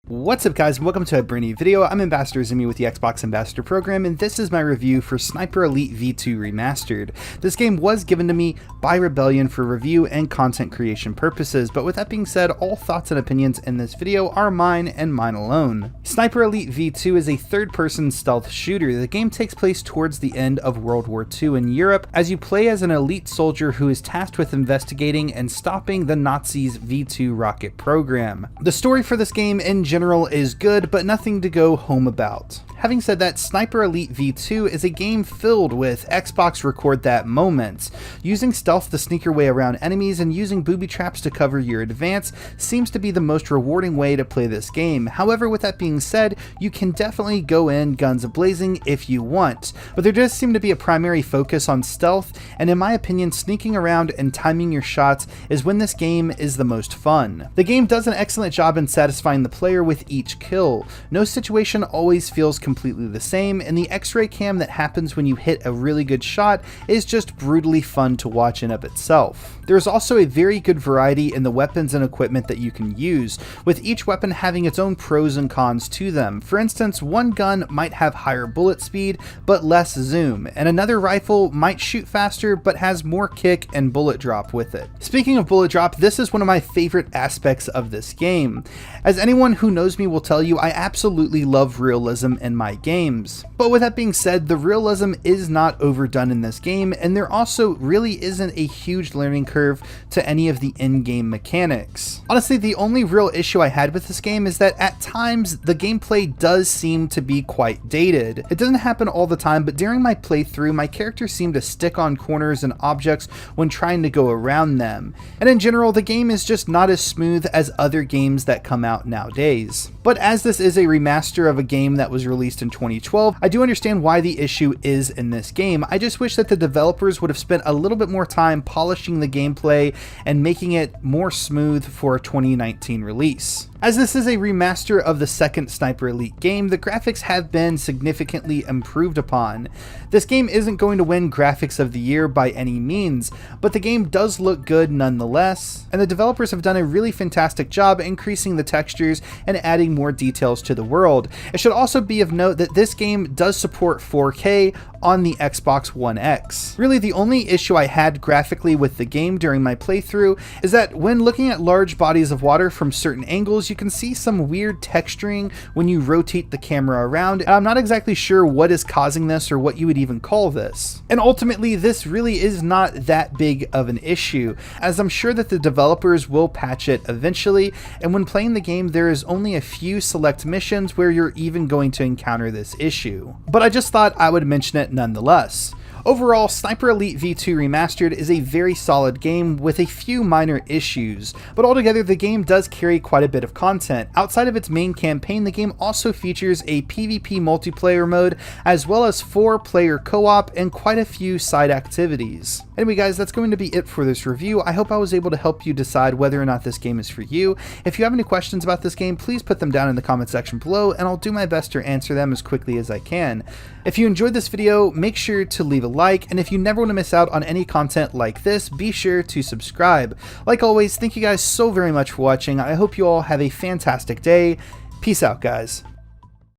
What's up guys, and welcome to a brand new video. I'm Ambassador Zimmy with the Xbox Ambassador Program, and this is my review for Sniper Elite V2 Remastered. This game was given to me by Rebellion for review and content creation purposes, but with that being said, all thoughts and opinions in this video are mine and mine alone. Sniper Elite V2 is a third-person stealth shooter. The game takes place towards the end of World War II in Europe, as you play as an elite soldier who is tasked with investigating and stopping the Nazis' V2 rocket program. The story for this game in general is good, but nothing to go home about. Having said that, Sniper Elite V2 is a game filled with Xbox record that moments. Using stealth to sneak your way around enemies and using booby traps to cover your advance seems to be the most rewarding way to play this game. However, with that being said, you can definitely go in guns a-blazing if you want, but there does seem to be a primary focus on stealth, and in my opinion, sneaking around and timing your shots is when this game is the most fun. The game does an excellent job in satisfying the player with each kill. No situation always feels completely the same, and the X-ray cam that happens when you hit a really good shot is just brutally fun to watch in of itself. There is also a very good variety in the weapons and equipment that you can use, with each weapon having its own pros and cons to them. For instance, one gun might have higher bullet speed but less zoom, and another rifle might shoot faster but has more kick and bullet drop with it. Speaking of bullet drop, this is one of my favorite aspects of this game. As anyone who knows me will tell you, I absolutely love realism in my games. But with that being said, the realism is not overdone in this game, and there also really isn't a huge learning curve to any of the in-game mechanics. Honestly, the only real issue I had with this game is that at times the gameplay does seem to be quite dated. It doesn't happen all the time, but during my playthrough, my character seemed to stick on corners and objects when trying to go around them. And in general, the game is just not as smooth as other games that come out nowadays. But as this is a remaster of a game that was released in 2012, I do understand why the issue is in this game. I just wish that the developers would have spent a little bit more time polishing the gameplay and making it more smooth for a 2019 release. As this is a remaster of the second Sniper Elite game, the graphics have been significantly improved upon. This game isn't going to win Graphics of the Year by any means, but the game does look good nonetheless, and the developers have done a really fantastic job increasing the textures and adding more details to the world. It should also be of note that this game does support 4K on the Xbox One X. Really, the only issue I had graphically with the game during my playthrough is that when looking at large bodies of water from certain angles, you can see some weird texturing when you rotate the camera around, and I'm not exactly sure what is causing this or what you would even call this. And ultimately, this really is not that big of an issue, as I'm sure that the developers will patch it eventually, and when playing the game, there is only a few select missions where you're even going to encounter this issue. But I just thought I would mention it nonetheless. Overall, Sniper Elite V2 Remastered is a very solid game with a few minor issues, but altogether the game does carry quite a bit of content. Outside of its main campaign, the game also features a PvP multiplayer mode, as well as 4-player co-op and quite a few side activities. Anyway guys, that's going to be it for this review. I hope I was able to help you decide whether or not this game is for you. If you have any questions about this game, please put them down in the comment section below, and I'll do my best to answer them as quickly as I can. If you enjoyed this video, make sure to leave a like, and if you never want to miss out on any content like this, be sure to subscribe. Like always, thank you guys so very much for watching. I hope you all have a fantastic day. Peace out, guys.